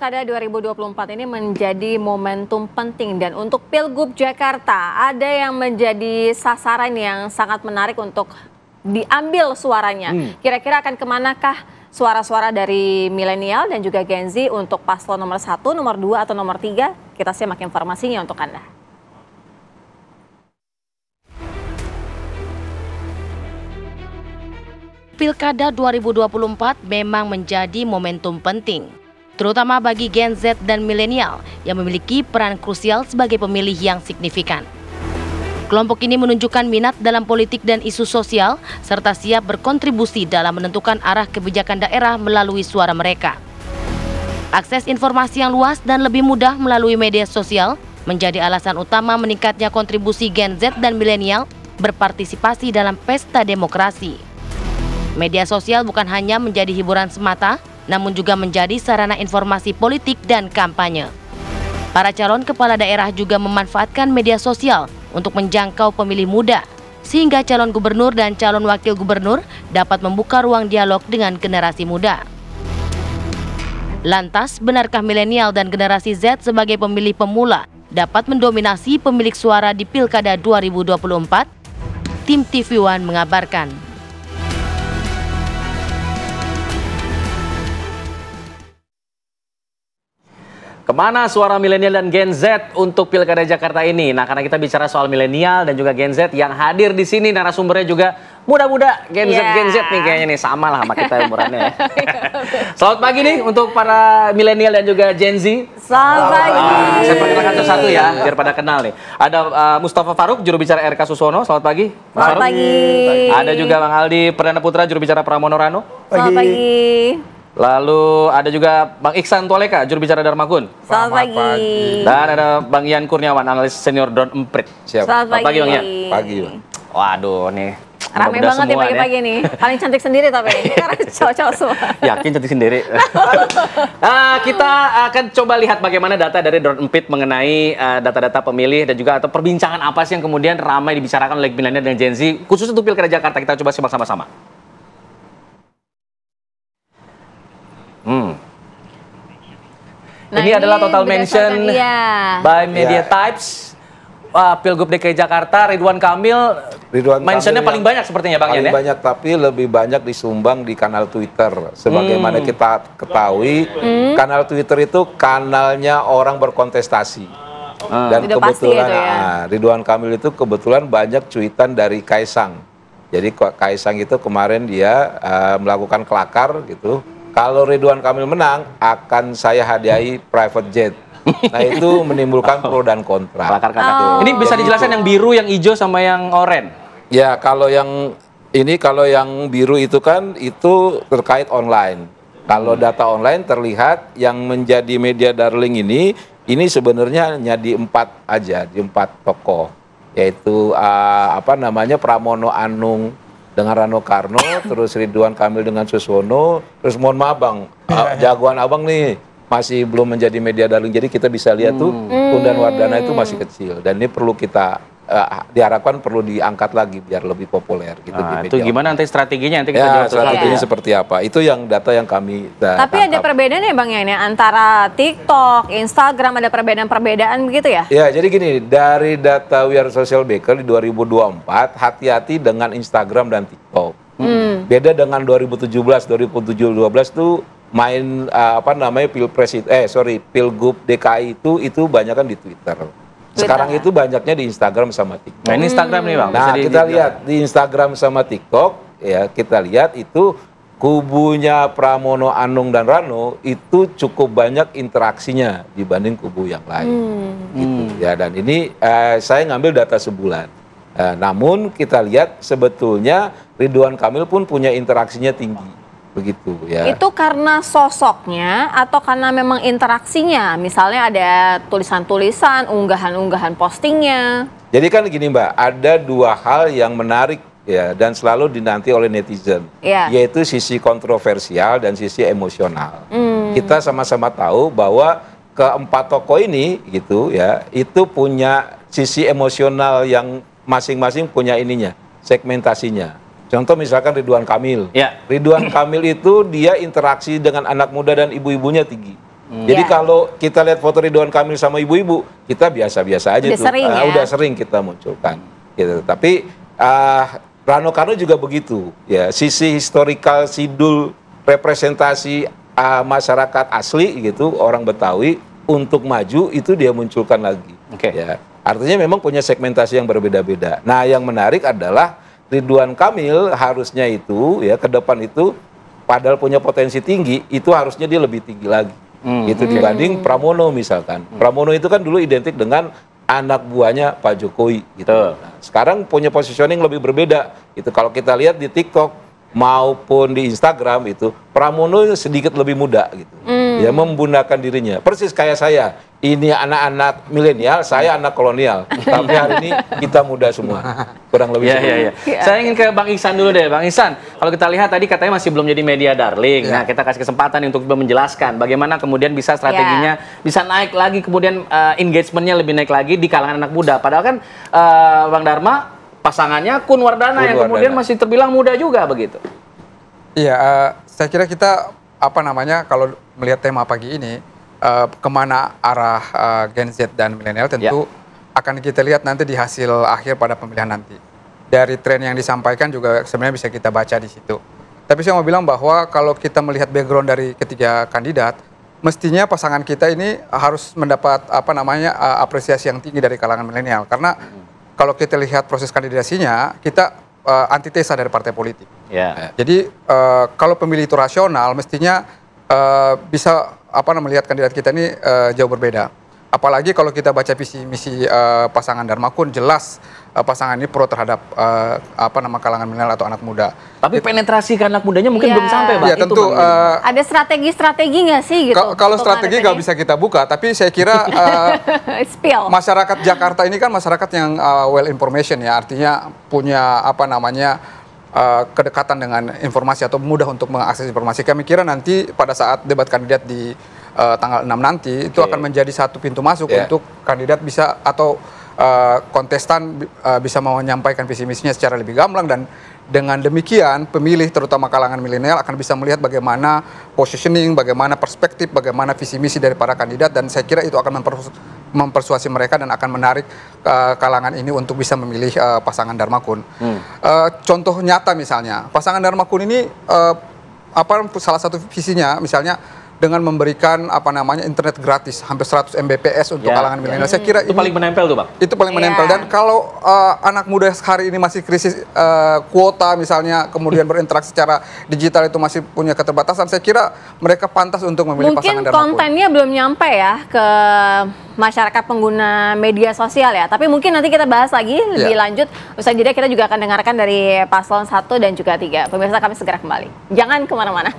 Pilkada 2024 ini menjadi momentum penting dan untuk Pilgub Jakarta ada yang menjadi sasaran yang sangat menarik untuk diambil suaranya. Kira-kira akan kemanakah suara-suara dari milenial dan juga Gen Z untuk paslon nomor 1, nomor 2 atau nomor 3? Kita simak informasinya untuk Anda. Pilkada 2024 memang menjadi momentum penting, terutama bagi Gen Z dan milenial yang memiliki peran krusial sebagai pemilih yang signifikan. Kelompok ini menunjukkan minat dalam politik dan isu sosial, serta siap berkontribusi dalam menentukan arah kebijakan daerah melalui suara mereka. Akses informasi yang luas dan lebih mudah melalui media sosial menjadi alasan utama meningkatnya kontribusi Gen Z dan milenial berpartisipasi dalam pesta demokrasi. Media sosial bukan hanya menjadi hiburan semata, namun juga menjadi sarana informasi politik dan kampanye. Para calon kepala daerah juga memanfaatkan media sosial untuk menjangkau pemilih muda, sehingga calon gubernur dan calon wakil gubernur dapat membuka ruang dialog dengan generasi muda. Lantas, benarkah milenial dan generasi Z sebagai pemilih pemula dapat mendominasi pemilik suara di Pilkada 2024? Tim TV One mengabarkan. Kemana suara milenial dan Gen Z untuk Pilkada Jakarta ini? Nah, karena kita bicara soal milenial dan juga Gen Z yang hadir di sini, narasumbernya juga muda-muda Gen Z nih kayaknya nih, sama lah sama kita umurannya. Selamat pagi nih untuk para milenial dan juga Gen Z. Selamat pagi. Saya perkenalkan satu-satu ya, biar pada kenal nih. Ada Mustafa Faruk, juru bicara RK Susono. Selamat pagi. Selamat pagi. Ada juga Bang Aldi Perdana Putra, juru bicara Pramono Rano. Selamat pagi. Lalu ada juga Bang Iksan Tualeka, juru bicara Dharmakun. Selamat pagi. Dan ada Bang Ian Kurniawan, analis senior Drone Emprit. Siap. Selamat pagi. Bang Ian. Pagi. Waduh nih. Rame banget ya pagi-pagi nih. Paling cantik sendiri tapi karena cowok-cowok semua. Yakin cantik sendiri. Kita akan coba lihat bagaimana data dari Drone Emprit mengenai data-data pemilih dan juga atau perbincangan apa sih yang kemudian ramai dibicarakan oleh milenial dan Gen Z khusus untuk Pilkada Jakarta. Kita coba simak sama-sama. Nah, ini adalah total mention by Media Types. Pilgub DKI Jakarta, Ridwan Kamil mentionnya paling banyak sepertinya Bang Ian ya? Paling banyak, tapi lebih banyak disumbang di kanal Twitter. Sebagaimana kita ketahui, kanal Twitter itu kanalnya orang berkontestasi. Dan kebetulan Ridwan Kamil itu kebetulan banyak cuitan dari Kaisang. Jadi Kaisang itu kemarin dia melakukan kelakar gitu. Kalau Ridwan Kamil menang, akan saya hadiahi private jet. Nah, itu menimbulkan pro dan kontra. Ini bisa dijelaskan yang biru, yang hijau, sama yang oranye? Ya, kalau yang biru itu kan itu terkait online. Kalau data online terlihat yang menjadi media darling ini sebenarnya hanya di 4 aja, di 4 tokoh. Yaitu Pramono Anung dengan Rano Karno, terus Ridwan Kamil dengan Susono, terus mohon maaf Bang, jagoan abang nih masih belum menjadi media darling, jadi kita bisa lihat tuh Tundan Wardana itu masih kecil, dan ini perlu kita diharapkan perlu diangkat lagi biar lebih populer gitu di media. Itu gimana nanti strateginya nanti kita strateginya seperti apa? Itu yang data yang kami Tapi ada perbedaan ya Bang ya, antara TikTok, Instagram, ada perbedaan begitu ya? Ya, jadi gini, dari data We Are Social Baker di 2024, hati-hati dengan Instagram dan TikTok. Beda dengan 2017 tuh main Pilgub DKI itu banyak kan di Twitter. Sekarang itu banyaknya di Instagram sama TikTok. Nah, ini Instagram nih Bang. Nah, kita lihat di Instagram sama TikTok ya, kita lihat itu kubunya Pramono Anung dan Rano itu cukup banyak interaksinya dibanding kubu yang lain. Gitu ya, dan ini saya ngambil data sebulan. Namun kita lihat sebetulnya Ridwan Kamil pun punya interaksinya tinggi. Begitu ya. Itu karena sosoknya atau karena memang interaksinya? Misalnya ada tulisan-tulisan, unggahan-unggahan postingnya. Jadi kan gini Mbak, ada 2 hal yang menarik ya dan selalu dinanti oleh netizen, yaitu sisi kontroversial dan sisi emosional. Kita sama-sama tahu bahwa keempat tokoh ini gitu ya, itu punya sisi emosional yang masing-masing punya segmentasinya. Contoh misalkan Ridwan Kamil. Ridwan Kamil itu dia interaksi dengan anak muda dan ibu-ibunya tinggi. Jadi kalau kita lihat foto Ridwan Kamil sama ibu-ibu, kita biasa-biasa aja Udah tuh. sering ya? Udah sering kita munculkan. Gitu. Tapi Rano Karno juga begitu. Ya, sisi historikal sidul representasi masyarakat asli gitu, orang Betawi untuk maju itu dia munculkan lagi. Ya, artinya memang punya segmentasi yang berbeda-beda. Nah, yang menarik adalah Ridwan Kamil harusnya itu ya ke depan itu padahal punya potensi tinggi, itu harusnya dia lebih tinggi lagi. Itu dibanding Pramono misalkan. Pramono itu kan dulu identik dengan anak buahnya Pak Jokowi gitu. Nah, sekarang punya positioning lebih berbeda. Itu kalau kita lihat di TikTok maupun di Instagram itu Pramono sedikit lebih muda gitu. Ya membundakkan dirinya. Persis kayak saya. Ini anak-anak milenial, saya anak kolonial. Tapi hari ini kita muda semua. Kurang lebih Iya. Saya ingin ke Bang Ihsan dulu deh. Bang Ihsan, kalau kita lihat tadi katanya masih belum jadi media darling. Nah, kita kasih kesempatan untuk menjelaskan bagaimana kemudian bisa strateginya bisa naik lagi, kemudian engagementnya lebih naik lagi di kalangan anak muda. Padahal kan Bang Dharma pasangannya Kun Wardana yang kemudian masih terbilang muda juga begitu. Iya, saya kira kita kalau melihat tema pagi ini kemana arah Gen Z dan milenial tentu akan kita lihat nanti di hasil akhir pada pemilihan nanti. Dari tren yang disampaikan juga sebenarnya bisa kita baca di situ. Tapi saya mau bilang bahwa kalau kita melihat background dari ketiga kandidat, mestinya pasangan kita ini harus mendapat apresiasi yang tinggi dari kalangan milenial. Karena kalau kita lihat proses kandidasinya, kita antitesa dari partai politik. Jadi kalau pemilih itu rasional, mestinya bisa melihat kandidat kita ini jauh berbeda. Apalagi kalau kita baca visi misi pasangan Dharma Kun, jelas pasangan ini pro terhadap kalangan milenial atau anak muda. Tapi penetrasi ke anak mudanya mungkin belum sampai, Bang. Ya tentu. Ada strategi nggak sih gitu? Kalau strategi nggak bisa kita buka, tapi saya kira masyarakat Jakarta ini kan masyarakat yang well information ya, artinya punya kedekatan dengan informasi atau mudah untuk mengakses informasi. Kami kira nanti pada saat debat kandidat di tanggal 6 nanti itu akan menjadi satu pintu masuk untuk kandidat bisa atau kontestan bisa menyampaikan visi misinya secara lebih gamblang, dan dengan demikian pemilih terutama kalangan milenial akan bisa melihat bagaimana positioning, bagaimana perspektif, bagaimana visi misi dari para kandidat, dan saya kira itu akan mempersuasi mereka dan akan menarik kalangan ini untuk bisa memilih pasangan Dharma Kun. Contoh nyata misalnya, pasangan Dharma Kun ini salah satu visinya misalnya dengan memberikan internet gratis hampir 100 Mbps untuk kalangan milenial. Saya kira itu paling menempel tuh, Bang. Itu paling menempel, dan kalau anak muda hari ini masih krisis kuota misalnya, kemudian berinteraksi secara digital itu masih punya keterbatasan, saya kira mereka pantas untuk memilih pasangan Dharma Kun. Mungkin kontennya belum nyampe ya ke masyarakat pengguna media sosial ya, tapi mungkin nanti kita bahas lagi lebih lanjut. Usai jeda kita juga akan dengarkan dari paslon 1 dan juga 3. Pemirsa, kami segera kembali. Jangan kemana-mana.